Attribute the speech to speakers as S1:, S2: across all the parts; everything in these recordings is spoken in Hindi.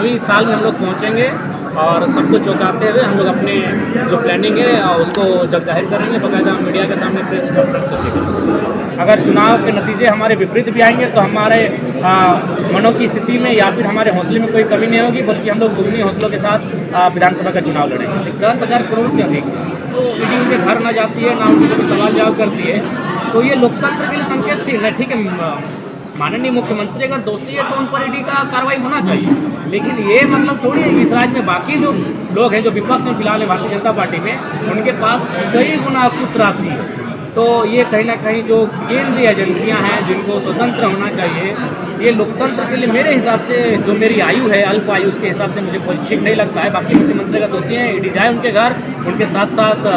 S1: अभी साल में हम लोग पहुँचेंगे और सबको चौंकाते हुए हम लोग अपने जो प्लानिंग है उसको जग जाहिर करेंगे, बाकायदा मीडिया के सामने प्रेस कॉन्फ्रेंस करके। अगर चुनाव के नतीजे हमारे विपरीत भी आएंगे तो हमारे मनों की स्थिति में या फिर हमारे हौसले में कोई कमी नहीं होगी, बल्कि हम लोग दुगनी हौसलों के साथ विधानसभा का चुनाव लड़ेंगे। 10,000 करोड़ से अधिक तो ईडी उनके घर न जाती है, ना उनके कोई सवाल जवाब करती है, तो ये लोकतंत्र के लिए संकेत चिन्ह है। ठीक है, माननीय मुख्यमंत्री अगर दोषी है तो उन पर ईडी का कार्रवाई होना चाहिए, लेकिन ये मतलब थोड़ी है कि इस राज्य में बाकी जो लोग हैं जो विपक्ष में फिलहाल है भारतीय जनता पार्टी में, उनके पास कई गुना कुछ राशि है। तो ये कहीं ना कहीं जो केंद्रीय एजेंसियां हैं जिनको स्वतंत्र होना चाहिए, ये लोकतंत्र के लिए मेरे हिसाब से जो मेरी आयु है अल्प आयु उसके हिसाब से मुझे कोई ठीक नहीं लगता है। बाकी मुख्यमंत्री का दोषी हैं, ईडी जाए उनके घर, उनके साथ साथ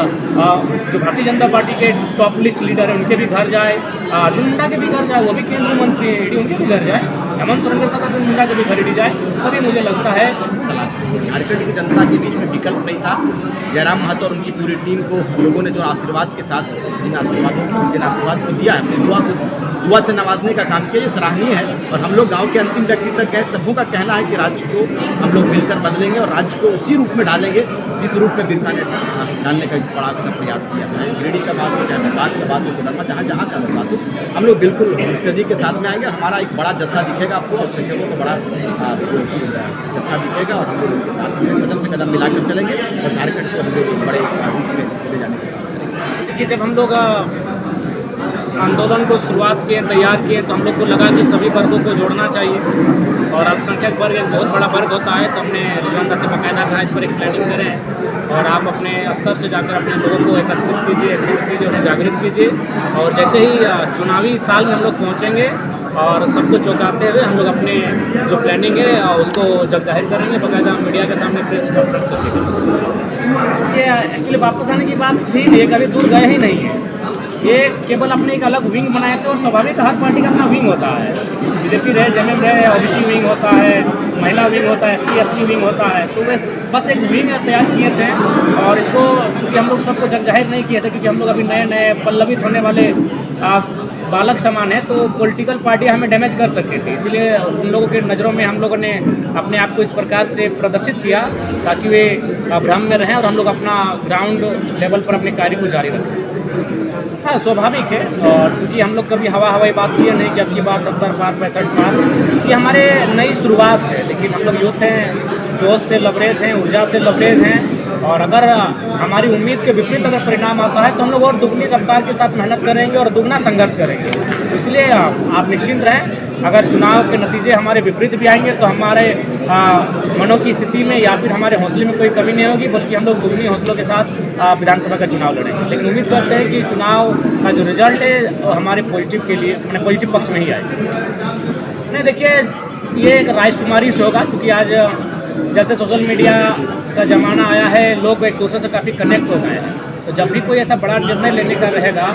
S1: जो भारतीय जनता पार्टी के टॉप लिस्ट लीडर हैं उनके भी घर जाए, अर्जुन मुंडा के भी घर जाए, वो भी केंद्रीय मंत्री हैं, ईडी उनके भी घर जाए, हेमंत सोरेन के साथ अर्जुन मुंडा के भी घर ईडी जाए, तभी मुझे लगता है
S2: झारखंड की जनता के बीच में विकल्प नहीं था। जयराम महतो और उनकी पूरी टीम को लोगों ने जो आशीर्वाद के साथ जिन आशीर्वाद को दिया है, अपने दुआ से नवाजने का काम किया, ये सराहनीय है। और हम लोग गांव के अंतिम व्यक्ति तक गए, सबों का कहना है कि राज्य को हम लोग मिलकर बदलेंगे और राज्य को उसी रूप में डालेंगे जिस रूप में बिरसा ने डालने का बड़ा अच्छा प्रयास किया है। गिरिडीह का बात हो, चाहे धनबाद का बात हो, कोडरमा, जहाँ का बात हो, हम लोग बिल्कुल मुस्तैदी के साथ में आएंगे। हमारा एक बड़ा जत्था दिखेगा आपको, अल्पसंख्यकों का बड़ा जो जत्था दिखेगा और हम लोग उनके साथ कदम से कदम मिलाकर चलेंगे और झारखंड को हम लोग बड़े रूप में ले जाने का।
S1: देखिए, जब हम लोग आंदोलन को शुरुआत किए, तैयार किए, तो हम लोग को लगा कि सभी वर्गों को जोड़ना चाहिए और अल्पसंख्यक वर्ग एक बहुत बड़ा वर्ग होता है, तो हमने रिजवान से बाकायदा कहा इस पर एक प्लानिंग करें और आप अपने स्तर से जाकर अपने लोगों को एकत्रित कीजिए, उन्हें जागृत कीजिए। और जैसे ही चुनावी साल में हम लोग पहुँचेंगे और सबको चौंकाते हुए हम लोग अपने जो प्लानिंग है उसको जग जाहिर करेंगे, बाकायदा मीडिया के सामने प्रेस कॉन्फ्रेंस करके। ये एक्चुअली वापस आने की बात थी, ये कभी दूर गए ही नहीं है, ये केवल अपने एक अलग विंग बनाए थे और स्वाभाविक हर पार्टी का अपना विंग होता है। बीजेपी रहे, जेएमएम रहे, ओबीसी विंग होता है, महिला विंग होता है, एसटी एससी विंग होता है, तो वे बस एक विंग तैयार किए थे और इसको चूँकि हम लोग सबको जग जाहिर नहीं किए थे क्योंकि हम लोग अभी नए नए पल्लवित होने वाले बालक समान है, तो पॉलिटिकल पार्टी हमें डैमेज कर सकती थी, इसलिए उन लोगों के नज़रों में हम लोगों ने अपने आप को इस प्रकार से प्रदर्शित किया ताकि वे भ्रम में रहें और हम लोग अपना ग्राउंड लेवल पर अपने कार्य को जारी रखें। हाँ, स्वाभाविक है, और चूँकि हम लोग कभी हवाई बात किए नहीं कि अब की बार 70 पार 65 पार, ये हमारे नई शुरुआत है, लेकिन हम लोग यूथ हैं, जोश से लबरेज हैं, ऊर्जा से लबरेज हैं, और अगर हमारी उम्मीद के विपरीत अगर परिणाम आता है तो हम लोग और दुगनी रफ्तार के साथ मेहनत करेंगे और दुगना संघर्ष करेंगे। तो इसलिए आप निश्चिंत रहें, अगर चुनाव के नतीजे हमारे विपरीत भी आएंगे तो हमारे मनों की स्थिति में या फिर हमारे हौसले में कोई कमी नहीं होगी, बल्कि हम लोग दुगनी हौसलों के साथ विधानसभा का चुनाव लड़ेंगे। लेकिन उम्मीद करते हैं कि चुनाव का जो रिजल्ट है हमारे पॉजिटिव के लिए, मैंने पॉजिटिव पक्ष में ही आएगा। नहीं, देखिए, ये एक रायशुमारी से होगा, क्योंकि आज जब से सोशल मीडिया का ज़माना आया है लोग एक दूसरे से काफ़ी कनेक्ट हो गए हैं, तो जब भी कोई ऐसा बड़ा निर्णय लेने का रहेगा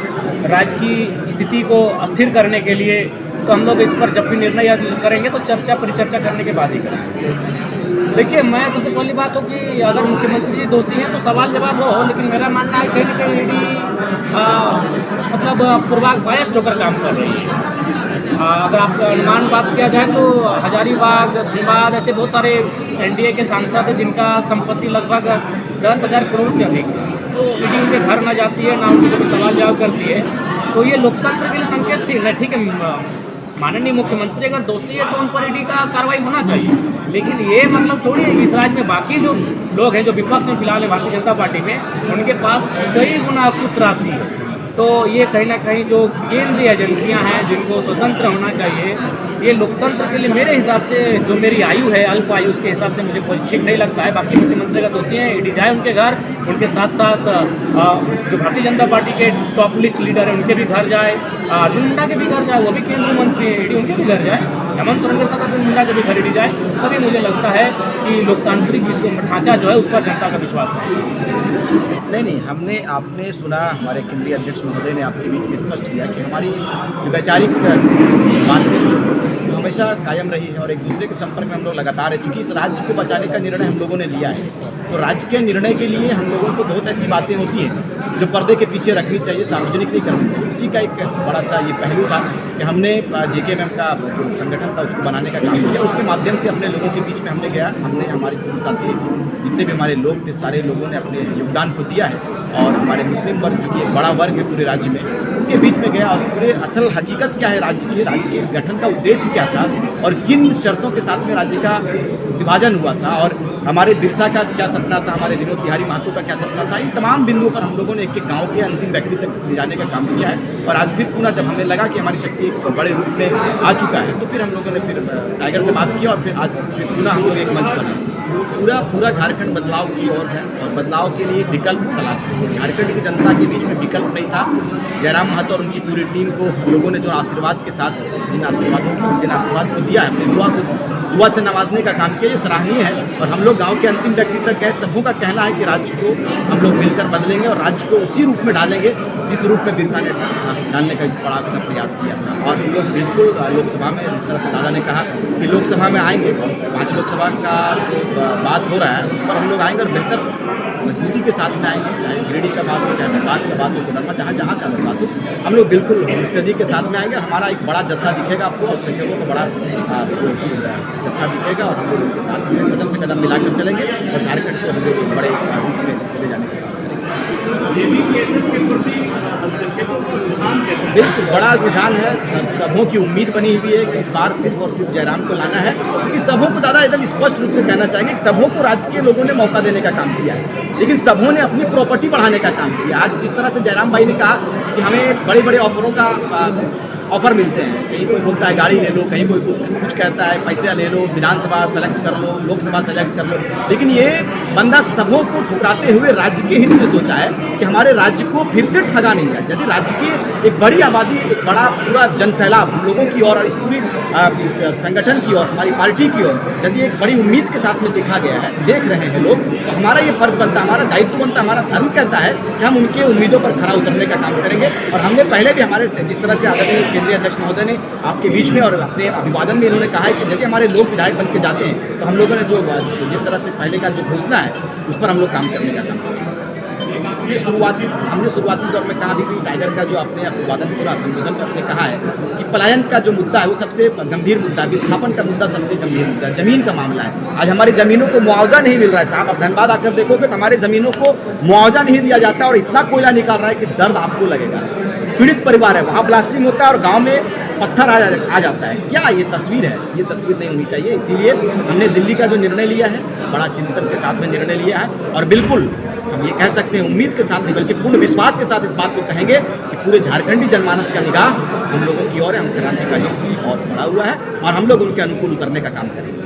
S1: राज्य की स्थिति को अस्थिर करने के लिए, तो हम लोग इस पर जब भी निर्णय करेंगे तो चर्चा परिचर्चा करने के बाद ही करेंगे। देखिए, मैं सबसे पहली बात हो कि अगर मुख्यमंत्री जी दोषी हैं तो सवाल जवाब हो, लेकिन मेरा मानना है कहीं ना कहीं ईडी मतलब पूर्वाग्रह होकर काम कर रही है। अगर आपका अनुमान बात किया जाए तो हजारीबाग, धनबाद, ऐसे बहुत सारे एनडीए के सांसद हैं जिनका संपत्ति लगभग 10,000 करोड़ से अधिक है, तो ईडी उनके घर न जाती है, ना उनके कोई सवाल जवाब करती है, तो ये लोकतंत्र के लिए संकेत चिन्ह है। ठीक है, माननीय मुख्यमंत्री अगर दोषी है तो उन पर ईडी का कार्रवाई होना चाहिए, लेकिन ये मतलब थोड़ी है कि इस राज्य में बाकी जो लोग हैं जो विपक्ष में फिलहाल है भारतीय जनता पार्टी में, उनके पास कई गुना कुछ राशि है। तो ये कहीं ना कहीं जो केंद्रीय एजेंसियां हैं जिनको स्वतंत्र होना चाहिए, ये लोकतंत्र के लिए मेरे हिसाब से जो मेरी आयु है अल्प आयु उसके हिसाब से मुझे कोई ठीक नहीं लगता है। बाकी मुख्यमंत्री का दोषी हैं, ईडी जाए उनके घर, उनके साथ साथ जो भारतीय जनता पार्टी के टॉप लिस्ट लीडर हैं उनके भी घर जाए, अर्जुन मुंडा के भी घर जाए, वो भी केंद्रीय मंत्री हैं, ईडी उनके भी घर जाए, हेमंत सोरेन के साथ अर्जुन मुंडा के भी घर ईडी जाए, तभी मुझे लगता है कि लोकतांत्रिक ढांचा जो है उस पर जनता का विश्वास है।
S2: नहीं, आपने सुना, हमारे केंद्रीय अध्यक्ष महोदय ने आपके बीच में स्पष्ट किया कि हमारी जो वैचारिक बातचीत हमेशा कायम रही है और एक दूसरे के संपर्क में हम लोग लगातार है। चूँकि इस राज्य को बचाने का निर्णय हम लोगों ने लिया है, तो राज्य के निर्णय के लिए हम लोगों को बहुत ऐसी बातें होती हैं जो पर्दे के पीछे रखनी चाहिए, सार्वजनिक नहीं करनी चाहिए। उसी का एक बड़ा सा ये पहलू था कि हमने जेकेएमएम का जो संगठन संगठन था उसको बनाने का काम किया। उसके माध्यम से अपने लोगों के बीच में हमने हमारे पूरे साथी जितने भी हमारे लोग थे सारे लोगों ने अपने योगदान को दिया है और हमारे मुस्लिम वर्ग जो कि एक बड़ा वर्ग है पूरे राज्य में उनके बीच में गया और पूरे असल हकीकत क्या है राज्य के गठन का उद्देश्य क्या था और किन शर्तों के साथ में राज्य का विभाजन हुआ था और हमारे बिरसा का क्या सपना था, हमारे विनोद बिहारी महतो का क्या सपना था, इन तमाम बिंदुओं पर हम लोगों ने एक एक गाँव के अंतिम व्यक्ति तक ले जाने का काम किया है। और आज फिर पुनः जब हमें लगा कि हमारी शक्ति एक बड़े रूप में आ चुका है तो फिर हम लोगों ने फिर टाइगर से बात की और फिर आज फिर पुनः हम लोग एक मंच पर हैं। पूरा झारखंड बदलाव की ओर है और बदलाव के लिए विकल्प तलाश रही है। झारखंड की जनता के बीच में विकल्प नहीं था। जयराम महतो और उनकी पूरी टीम को लोगों ने जो आशीर्वाद के साथ जिन आशीर्वाद को दिया है, अपनी दुआ से नवाजने का काम किया, ये सराहनीय है। और हम लोग गांव के अंतिम व्यक्ति तक गए। सबों का कहना है कि राज्य को हम लोग मिलकर बदलेंगे और राज्य को उसी रूप में डालेंगे जिस रूप में बिरसा ने डालने का बड़ा अच्छा प्रयास किया था। और हम लोग बिल्कुल लोकसभा में जिस तरह से दादा ने कहा कि लोकसभा में आएंगे, 5 लोकसभा का जो बात हो रहा है उस पर हम लोग आएंगे और बेहतर मजबूती के साथ में आएंगे। चाहे गिरिडीह का बात हो, चाहे धनबाद का बात हो, कोडरमा, जहाँ का बात हो, हम लोग बिल्कुल मुस्तैदी के साथ में आएंगे। हमारा एक बड़ा जत्था दिखेगा आपको और संख्यकों का बड़ा जो जत्था दिखेगा और हम लोग उनके साथ में कदम से कदम मिलाकर चलेंगे और झारखंड को हम लोग एक बड़े रूप में ले जाने का बिल्कुल बड़ा रुझान है। सबों की उम्मीद बनी हुई है कि इस बार सिर्फ और सिर्फ जयराम को लाना है, क्योंकि सबों को दादा एकदम स्पष्ट रूप से कहना चाहेंगे कि सबों को राज्य के लोगों ने मौका देने का काम किया है, लेकिन सबों ने अपनी प्रॉपर्टी बढ़ाने का काम किया। आज जिस तरह से जयराम भाई ने कहा कि हमें बड़े बड़े ऑफरों का ऑफर मिलते हैं, कहीं कोई बोलता है गाड़ी ले लो, कहीं कोई कुछ कहता है पैसे ले लो, विधानसभा सेलेक्ट कर लो, लोकसभा सेलेक्ट कर लो, लेकिन ये बंदा सबों को ठुकराते हुए राज्य के हित में सोचा है कि हमारे राज्य को फिर से ठगा नहीं जाए। यदि राज्य की एक बड़ी आबादी, एक बड़ा पूरा जनसैलाब हम लोगों की ओर और इस पूरी संगठन की ओर, हमारी पार्टी की ओर यदि एक बड़ी उम्मीद के साथ में देखा गया है, देख रहे हैं लोग, तो हमारा ये फर्ज बनता है, हमारा दायित्व बनता है, हमारा धर्म कहता है कि हम उनके उम्मीदों पर खरा उतरने का काम करेंगे। और हमने पहले भी हमारे जिस तरह से आदरणीय केंद्रीय अध्यक्ष महोदय ने आपके बीच में और अपने अभिवादन में इन्होंने कहा है कि जब हमारे लोग विधायक बन के जाते हैं तो हम लोगों ने जो जिस तरह से पहले का जो घोषणा है उस पर हम लोग काम करने का काम करेंगे। हमने शुरुआती दौर में कहा भी टाइगर का जो आपने अभिवादन सुना, संबोधन में आपने कहा है कि पलायन का जो मुद्दा है वो सबसे गंभीर मुद्दा है, विस्थापन का मुद्दा सबसे गंभीर मुद्दा है, जमीन का मामला है। आज हमारी जमीनों को मुआवजा नहीं मिल रहा है साहब। आप धनबाद आकर देखोगे तो हमारी जमीनों को मुआवजा नहीं दिया जाता और इतना कोयला निकाल रहा है कि दर्द आपको लगेगा। पीड़ित परिवार है, वहाँ ब्लास्टिंग होता है और गाँव में पत्थर आ जाता है। क्या ये तस्वीर है? ये तस्वीर नहीं होनी चाहिए। इसीलिए हमने दिल्ली का जो निर्णय लिया है, बड़ा चिंतन के साथ में निर्णय लिया है और बिल्कुल हम ये कह सकते हैं उम्मीद के साथ नहीं बल्कि पूर्ण विश्वास के साथ इस बात को कहेंगे कि पूरे झारखंडी जनमानस का निगाह हम लोगों की ओर है, हम क्रांतिकारी की ओर बढ़ा हुआ है और हम लोग उनके अनुकूल उतरने का काम करेंगे।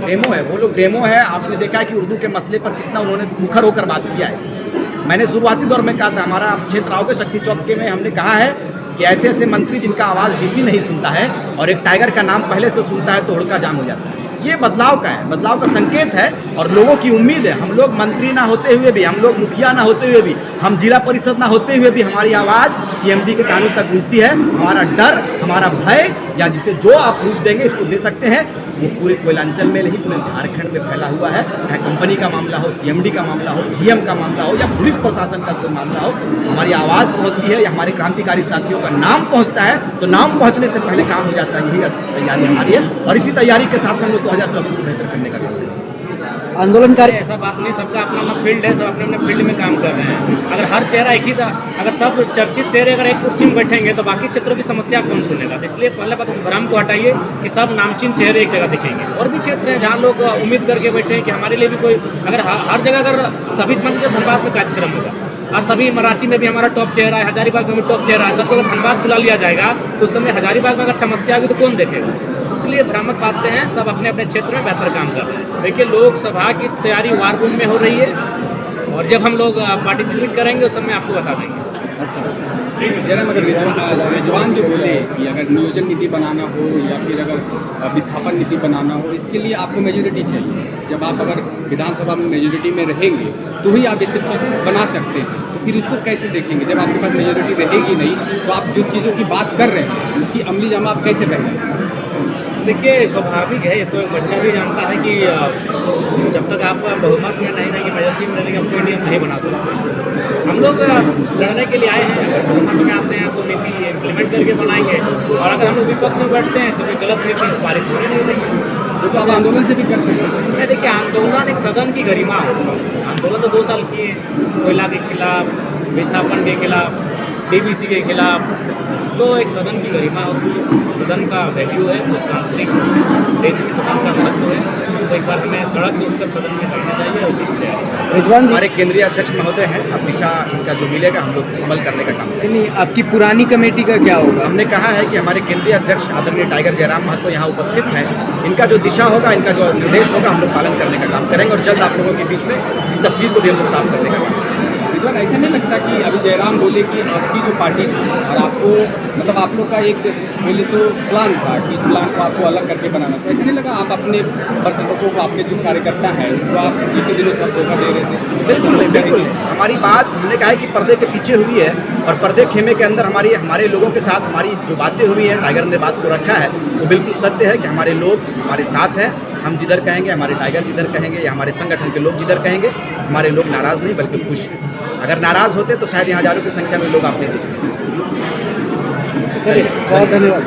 S2: डेमो है, वो लोग डेमो है। आपने देखा है कि उर्दू के मसले पर कितना उन्होंने मुखर होकर बात किया है। मैंने शुरुआती दौर में कहा था, हमारा क्षेत्र आओगे शक्ति चौक के में हमने कहा है कि ऐसे ऐसे मंत्री जिनका आवाज़ डीसी नहीं सुनता है और एक टाइगर का नाम पहले से सुनता है तो हुड़का जाम हो जाता है। ये बदलाव का है, बदलाव का संकेत है और लोगों की उम्मीद है। हम लोग मंत्री ना होते हुए भी, हम लोग मुखिया ना होते हुए भी, हम जिला परिषद ना होते हुए भी हमारी आवाज़ सीएमडी के कानून तक गूंजती है। हमारा डर, हमारा भय या जिसे जो आप रूप देंगे इसको दे सकते हैं, वो पूरे कोयलांचल में नहीं पूरे झारखंड में फैला हुआ है। चाहे कंपनी का मामला हो, सीएमडी का मामला हो, जीएम का मामला हो या पुलिस प्रशासन का कोई मामला हो, हमारी आवाज़ पहुंचती है या हमारे क्रांतिकारी साथियों का नाम पहुंचता है तो नाम पहुंचने से पहले काम हो जाता है। यही तैयारी हमारी है और इसी तैयारी के साथ हम लोग 2024 को बेहतर करने का काम करेंगे।
S1: आंदोलनकारी ऐसा बात नहीं, सबका अपना अपना फील्ड है, सब अपने अपने फील्ड में काम कर रहे हैं। अगर हर चेहरा एक ही था, अगर सब चर्चित चेहरे अगर एक कुर्सी में बैठेंगे तो बाकी क्षेत्रों की समस्या कौन सुनेगा? तो इसलिए पहले बात इस भ्रम को हटाइए कि सब नामचीन चेहरे एक जगह दिखेंगे। और भी क्षेत्र हैं जहाँ लोग उम्मीद करके बैठे हैं कि हमारे लिए भी कोई, अगर हर जगह अगर सभी मंदिर धनबाद में कार्यक्रम होगा और सभी मराठी में भी हमारा टॉप चेहरा है, हजारीबाग में भी टॉप चेहरा है, सबको अगर धनबाद बुला लिया जाएगा तो उस समय हजारीबाग में अगर समस्या आएगी तो कौन देखेगा? इसलिए भ्रामक बातें हैं, सब अपने अपने क्षेत्र में बेहतर काम कर रहे हैं। देखिए लोकसभा की तैयारी वार रूम में हो रही है और जब हम लोग पार्टिसिपेट करेंगे उस समय आपको बता देंगे।
S3: अच्छा ठीक है। जरा मगर रिजवान जो बोले कि अगर नियोजन नीति बनाना हो या फिर अगर विस्थापन नीति बनाना हो, इसके लिए आपको मेजोरिटी चाहिए। जब आप अगर विधानसभा में मेजोरिटी में रहेंगे तो ही आप इसे बना सकते हैं, तो फिर उसको कैसे देखेंगे? जब आपके पास मेजोरिटी रहेगी नहीं तो आप जो चीज़ों की बात कर रहे हैं उसकी अमली जामा आप कैसे करेंगे?
S1: देखिए स्वाभाविक है, ये तो बच्चा भी जानता है कि जब तक आप बहुमत में नहीं रहेंगे, मेजोरिटी में रहेंगे, आप कोई नियम नहीं बना सकते। हम लोग लड़ने के लिए आए हैं, अगर बहुमत में आते हैं तो नीति पार्लियामेंट करके बनाएंगे, और अगर हम लोग विपक्ष में बैठते हैं तो कोई गलत नीति पारित होने नहीं देंगे।
S3: तो आप आंदोलन से भी कर सकते हैं।
S1: देखिए, आंदोलन एक सदन की गरिमा है। आंदोलन तो 2 साल किए, कोयला के खिलाफ, विस्थापन के खिलाफ, डीबीसी के खिलाफ, तो एक सदन की गरिमा होती है, सदन का वैल्यू है, लोकतांत्रिक देश में सदन का महत्व है। तो एक बार हमें सड़क से उठकर सदन में बैठना चाहिए, उसी की तैयारी।
S2: हमारे केंद्रीय अध्यक्ष महोदय हैं, अब दिशा इनका जो मिलेगा हम लोग अमल करने का काम करेंगे।
S4: नहीं, आपकी पुरानी कमेटी का क्या होगा?
S2: हमने कहा है कि हमारे केंद्रीय अध्यक्ष आदरणीय टाइगर जयराम महतो यहाँ उपस्थित हैं, इनका जो दिशा होगा, इनका जो निर्देश होगा, हम लोग पालन करने का काम करेंगे, और जल्द आप लोगों के बीच में इस तस्वीर को भी हम लोग साफ करने का काम करेंगे।
S3: रिजवान, ऐसा नहीं लगता कि अभी जयराम बोले कि आपकी जो पार्टी थी और आपको मतलब आप लोग का एक पहले तो प्लान था कि इस प्लान को आपको अलग करके बनाना, तो ऐसा नहीं लगा आप अपने प्रशंसकों को, आपके जो कार्यकर्ता हैं उसको आप इतने दिनों तक धोखा दे रहे थे?
S2: बिल्कुल नहीं, बिल्कुल नहीं। हमारी बात हमने कहा है कि पर्दे के पीछे हुई है, और पर्दे खेमे के अंदर हमारे लोगों के साथ हमारी जो बातें हुई हैं, टाइगर ने बात को रखा है, वो बिल्कुल सत्य है कि हमारे लोग हमारे साथ हैं। हम जिधर कहेंगे, हमारे टाइगर जिधर कहेंगे, या हमारे संगठन के लोग जिधर कहेंगे, हमारे लोग नाराज़ नहीं बल्कि खुश हैं। अगर नाराज़ होते तो शायद यहाँ हज़ारों की संख्या में लोग आपने देखे।
S4: चलिए, बहुत धन्यवाद।